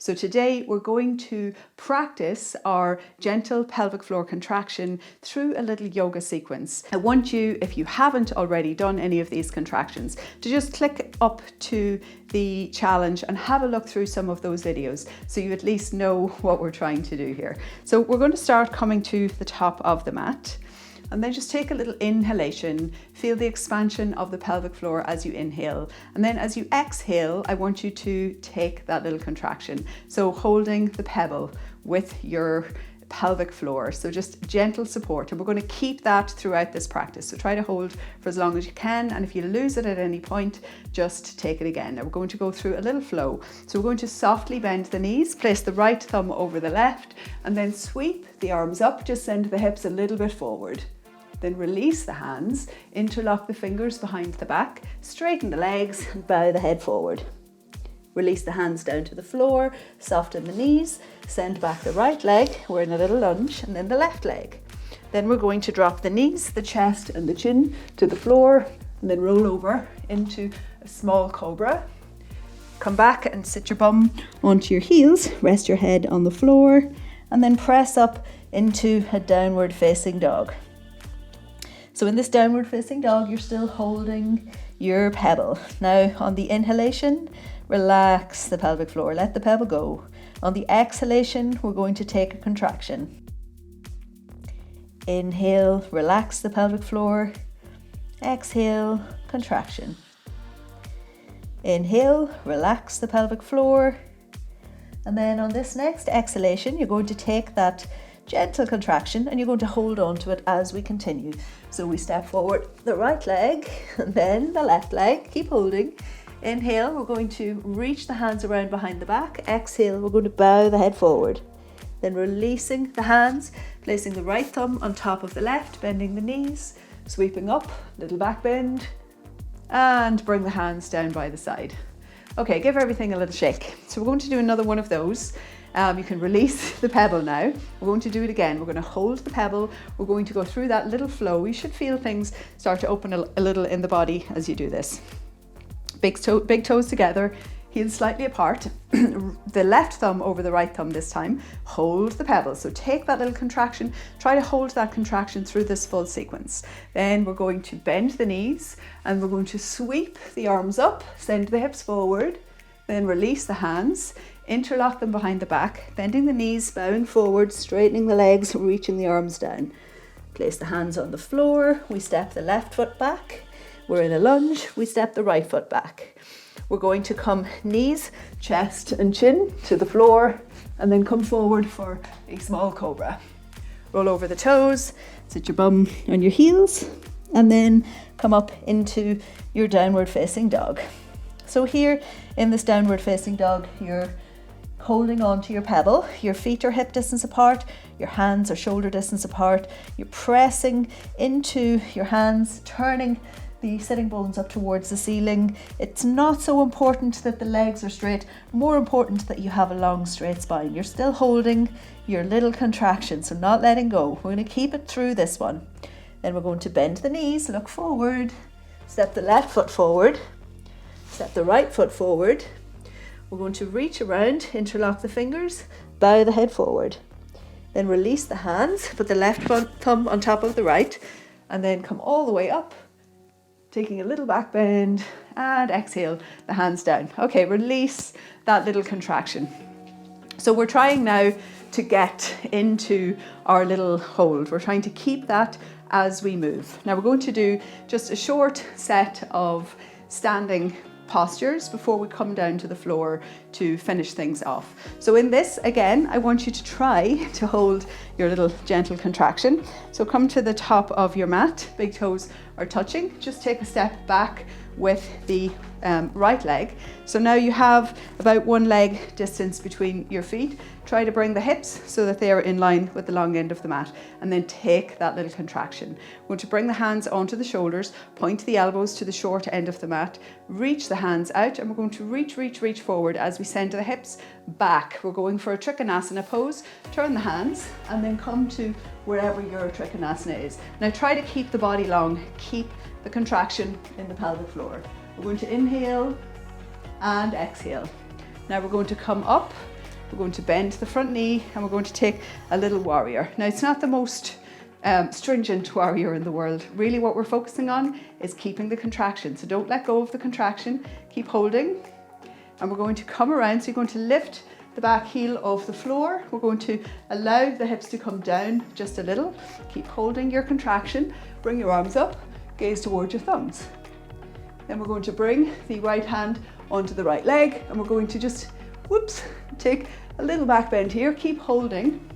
So today we're going to practice our gentle pelvic floor contraction through a little yoga sequence. I want you, if you haven't already done any of these contractions, to just click up to the challenge and have a look through some of those videos so you at least know what we're trying to do here. So we're going to start coming to the top of the mat. And then just take a little inhalation, feel the expansion of the pelvic floor as you inhale. And then as you exhale, I want you to take that little contraction. So holding the pebble with your pelvic floor. So just gentle support. And we're going to keep that throughout this practice. So try to hold for as long as you can. And if you lose it at any point, just take it again. Now we're going to go through a little flow. So we're going to softly bend the knees, place the right thumb over the left, and then sweep the arms up. Just send the hips a little bit forward. Then release the hands, interlock the fingers behind the back, straighten the legs and bow the head forward. Release the hands down to the floor, soften the knees, send back the right leg, we're in a little lunge, and then the left leg. Then we're going to drop the knees, the chest and the chin to the floor, and then roll over into a small cobra. Come back and sit your bum onto your heels, rest your head on the floor, and then press up into a downward facing dog. So in this downward facing dog, you're still holding your pebble. Now on the inhalation, relax the pelvic floor, let the pebble go. On the exhalation, we're going to take a contraction. Inhale, relax the pelvic floor. Exhale, contraction. Inhale, relax the pelvic floor. And then on this next exhalation, you're going to take that gentle contraction and you're going to hold on to it as we continue. So we step forward the right leg and then the left leg, keep holding. Inhale, we're going to reach the hands around behind the back. Exhale, we're going to bow the head forward. Then releasing the hands, placing the right thumb on top of the left, bending the knees, sweeping up, little back bend, and bring the hands down by the side. Okay, give everything a little shake. So we're going to do another one of those. You can release the pebble now. We're going to do it again. We're going to hold the pebble. We're going to go through that little flow. You should feel things start to open a little in the body as you do this. Big toes together, heels slightly apart. The left thumb over the right thumb this time. Hold the pebble. So take that little contraction. Try to hold that contraction through this full sequence. Then we're going to bend the knees and we're going to sweep the arms up, send the hips forward, then release the hands. Interlock them behind the back, bending the knees, bowing forward, straightening the legs, reaching the arms down. Place the hands on the floor. We step the left foot back. We're in a lunge. We step the right foot back. We're going to come knees, chest and chin to the floor and then come forward for a small cobra. Roll over the toes, sit your bum on your heels and then come up into your downward facing dog. So here in this downward facing dog, you're holding on to your pebble, your feet are hip distance apart, your hands are shoulder distance apart, you're pressing into your hands, turning the sitting bones up towards the ceiling. It's not so important that the legs are straight, more important that you have a long straight spine. You're still holding your little contraction, so not letting go. We're going to keep it through this one. Then we're going to bend the knees, look forward, step the left foot forward, step the right foot forward. We're going to reach around, interlock the fingers, bow the head forward. Then release the hands, put the left thumb on top of the right, and then come all the way up, taking a little back bend, and exhale, the hands down. Okay, release that little contraction. So we're trying now to get into our little hold. We're trying to keep that as we move. Now we're going to do just a short set of standing postures before we come down to the floor to finish things off. So in this, again, I want you to try to hold your little gentle contraction. So come to the top of your mat, big toes are touching. Just take a step back with the right leg. So now you have about one leg distance between your feet. Try to bring the hips so that they are in line with the long end of the mat, and then take that little contraction. We're going to bring the hands onto the shoulders, point the elbows to the short end of the mat, reach the hands out, and we're going to reach forward as we send the hips back. We're going for a Trikonasana pose. Turn the hands and then come to wherever your Trikonasana is. Now try to keep the body long, keep the contraction in the pelvic floor. We're going to inhale and exhale. Now we're going to come up We're going to bend the front knee and we're going to take a little warrior. Now it's not the most stringent warrior in the world. Really what we're focusing on is keeping the contraction. So don't let go of the contraction, keep holding. And we're going to come around, so you're going to lift the back heel off the floor. We're going to allow the hips to come down just a little. Keep holding your contraction, bring your arms up, gaze towards your thumbs. Then we're going to bring the right hand onto the right leg and we're going to just, take a little back bend here, keep holding.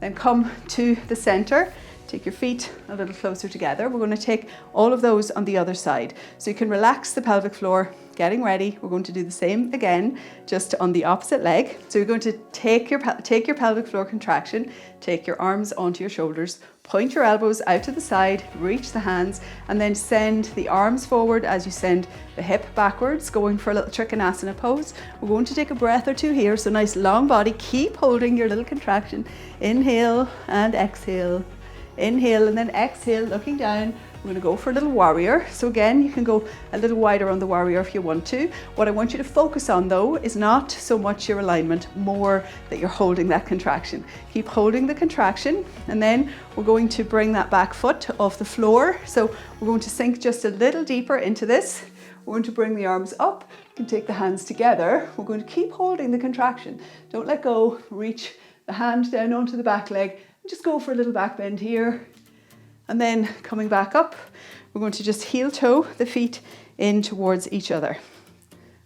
Then come to the center, take your feet a little closer together. We're going to take all of those on the other side. So you can relax the pelvic floor, getting ready. We're going to do the same again, just on the opposite leg. So you're going to take your pelvic floor contraction, take your arms onto your shoulders, point your elbows out to the side, reach the hands, and then send the arms forward as you send the hip backwards, going for a little Trikonasana pose. We're going to take a breath or two here, so nice long body. Keep holding your little contraction. Inhale and exhale. Inhale and then exhale, looking down. We're going to go for a little warrior. So again, you can go a little wider on the warrior if you want to. What I want you to focus on though is not so much your alignment, more that you're holding that contraction. Keep holding the contraction, and then we're going to bring that back foot off the floor. So we're going to sink just a little deeper into this. We're going to bring the arms up. You can take the hands together. We're going to keep holding the contraction. Don't let go. Reach the hand down onto the back leg. Just go for a little back bend here. And then coming back up, we're going to just heel toe the feet in towards each other.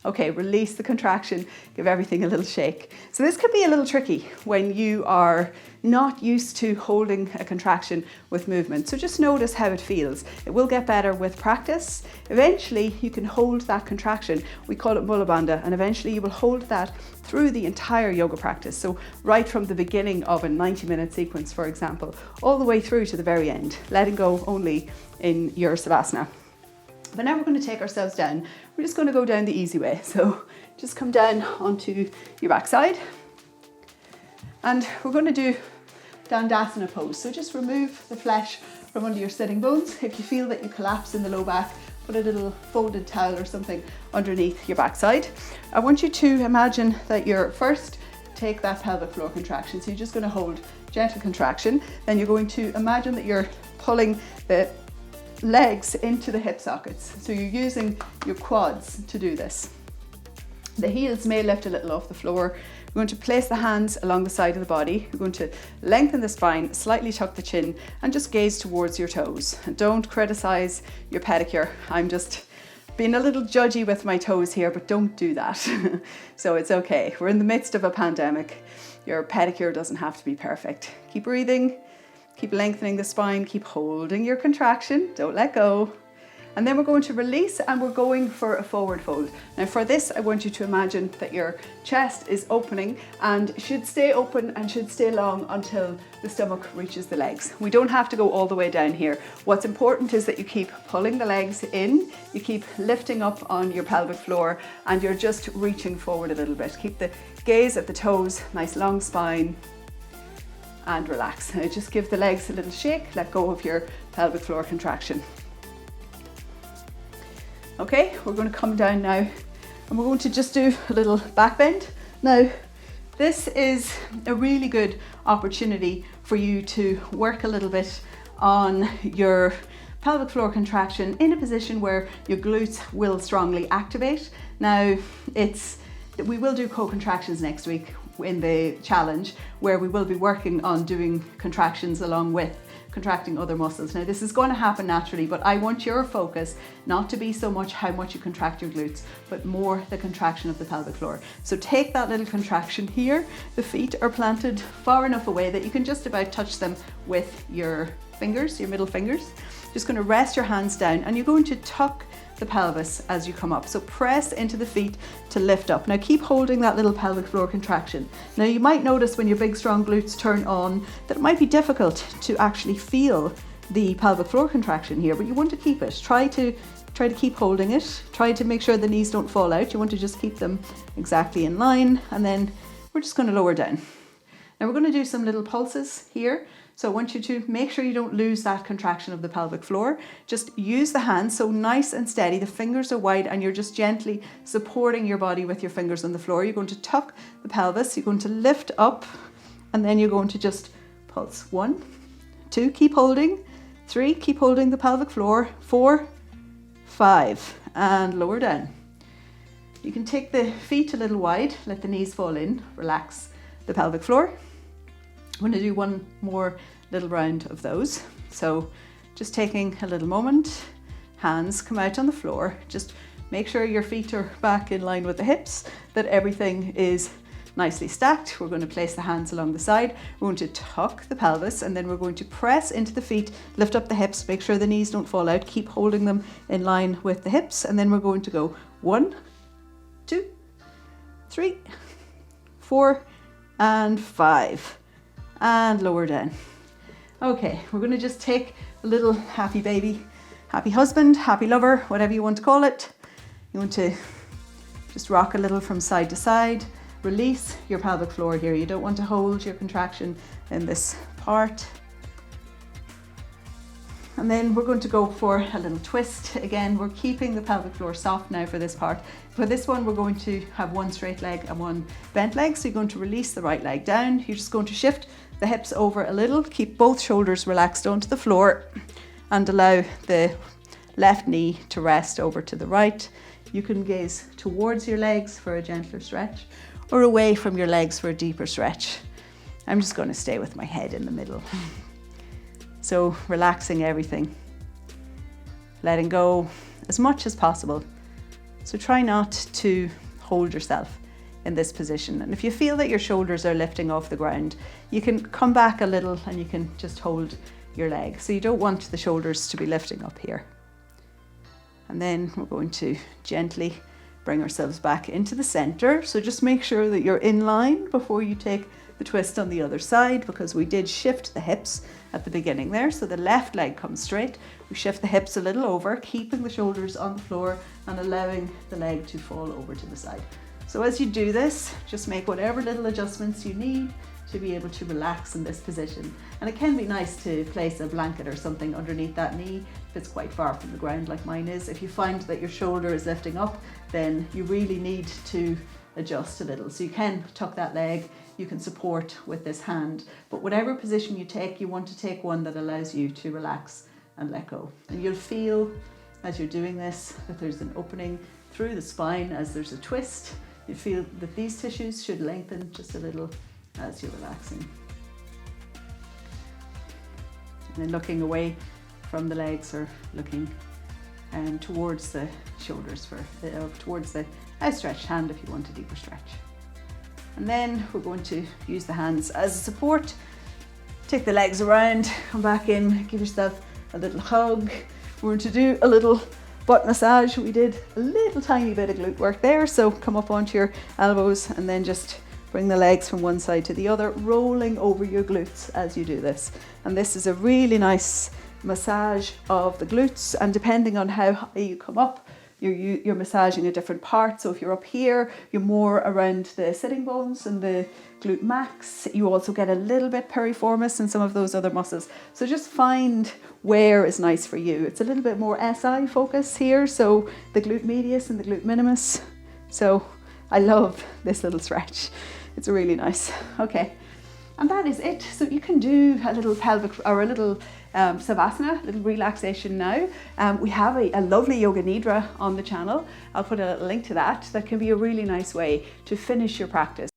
Okay, release the contraction, give everything a little shake. So this could be a little tricky when you are not used to holding a contraction with movement. So just notice how it feels. It will get better with practice. Eventually you can hold that contraction. We call it Mula Bandha, and eventually you will hold that through the entire yoga practice. So right from the beginning of a 90-minute sequence, for example, all the way through to the very end, letting go only in your Savasana. But now we're going to take ourselves down. We're just going to go down the easy way. So just come down onto your backside. And we're going to do Dandasana pose. So just remove the flesh from under your sitting bones. If you feel that you collapse in the low back, put a little folded towel or something underneath your backside. I want you to imagine that you're first take that pelvic floor contraction. So you're just going to hold gentle contraction. Then you're going to imagine that you're pulling the legs into the hip sockets. So you're using your quads to do this. The heels may lift a little off the floor. We're going to place the hands along the side of the body. We're going to lengthen the spine, slightly tuck the chin, and just gaze towards your toes. And don't criticize your pedicure. I'm just being a little judgy with my toes here, but don't do that. So it's okay. We're in the midst of a pandemic. Your pedicure doesn't have to be perfect. Keep breathing. Keep lengthening the spine, keep holding your contraction, don't let go. And then we're going to release and we're going for a forward fold. Now for this, I want you to imagine that your chest is opening and should stay open and should stay long until the stomach reaches the legs. We don't have to go all the way down here. What's important is that you keep pulling the legs in, you keep lifting up on your pelvic floor, and you're just reaching forward a little bit. Keep the gaze at the toes, nice long spine, and relax. Now just give the legs a little shake, let go of your pelvic floor contraction. Okay, we're going to come down now and we're going to just do a little back bend. Now, this is a really good opportunity for you to work a little bit on your pelvic floor contraction in a position where your glutes will strongly activate. Now, we will do co-contractions next week in the challenge, where we will be working on doing contractions along with contracting other muscles. Now this is going to happen naturally, but I want your focus not to be so much how much you contract your glutes, but more the contraction of the pelvic floor. So take that little contraction here. The feet are planted far enough away that you can just about touch them with your fingers, your middle fingers. Just going to rest your hands down and you're going to tuck the pelvis as you come up. So press into the feet to lift up. Now keep holding that little pelvic floor contraction. Now you might notice when your big strong glutes turn on that it might be difficult to actually feel the pelvic floor contraction here, but you want to keep it. Try to keep holding it. Try to make sure the knees don't fall out. You want to just keep them exactly in line, and then we're just going to lower down. Now we're going to do some little pulses here. So I want you to make sure you don't lose that contraction of the pelvic floor. Just use the hands, so nice and steady. The fingers are wide and you're just gently supporting your body with your fingers on the floor. You're going to tuck the pelvis, you're going to lift up, and then you're going to just pulse. 1, 2, keep holding. 3, keep holding the pelvic floor. 4, 5, and lower down. You can take the feet a little wide, let the knees fall in, relax the pelvic floor. I'm going to do one more little round of those. So just taking a little moment, hands come out on the floor. Just make sure your feet are back in line with the hips, that everything is nicely stacked. We're going to place the hands along the side. We're going to tuck the pelvis, and then we're going to press into the feet, lift up the hips, make sure the knees don't fall out, keep holding them in line with the hips, and then we're going to go 1, 2, 3, 4, and 5, and lower down. Okay, we're going to just take a little happy baby, happy husband, happy lover, whatever you want to call it. You want to just rock a little from side to side, release your pelvic floor here. You don't want to hold your contraction in this part. And then we're going to go for a little twist. Again, we're keeping the pelvic floor soft now for this part. For this one, we're going to have one straight leg and one bent leg. So you're going to release the right leg down. You're just going to shift the hips over a little, keep both shoulders relaxed onto the floor, and allow the left knee to rest over to the right. You can gaze towards your legs for a gentler stretch, or away from your legs for a deeper stretch. I'm just going to stay with my head in the middle. So relaxing everything, letting go as much as possible. So try not to hold yourself in this position. And if you feel that your shoulders are lifting off the ground, you can come back a little and you can just hold your leg. So you don't want the shoulders to be lifting up here. And then we're going to gently bring ourselves back into the center. So just make sure that you're in line before you take the twist on the other side, because we did shift the hips at the beginning there. So the left leg comes straight. We shift the hips a little over, keeping the shoulders on the floor and allowing the leg to fall over to the side. So as you do this, just make whatever little adjustments you need to be able to relax in this position. And it can be nice to place a blanket or something underneath that knee if it's quite far from the ground like mine is. If you find that your shoulder is lifting up, then you really need to adjust a little. So you can tuck that leg, you can support with this hand, but whatever position you take, you want to take one that allows you to relax and let go. And you'll feel as you're doing this that there's an opening through the spine as there's a twist. You feel that these tissues should lengthen just a little as you're relaxing. And then looking away from the legs, or looking towards the shoulders, towards the outstretched hand if you want a deeper stretch. And then we're going to use the hands as a support. Take the legs around, come back in, give yourself a little hug. We're going to do a little butt massage. We did a little tiny bit of glute work there, so come up onto your elbows and then just bring the legs from one side to the other, rolling over your glutes as you do this. And this is a really nice massage of the glutes, and depending on how high you come up, you're massaging a different part. So if you're up here, you're more around the sitting bones and the glute max. You also get a little bit piriformis and some of those other muscles. So just find where is nice for you. It's a little bit more SI focus here, so the glute medius and the glute minimus. So I love this little stretch. It's really nice. Okay, and that is it. So you can do a little pelvic or a little savasana, little relaxation now. We have a lovely yoga nidra on the channel. I'll put a link to that. That can be a really nice way to finish your practice.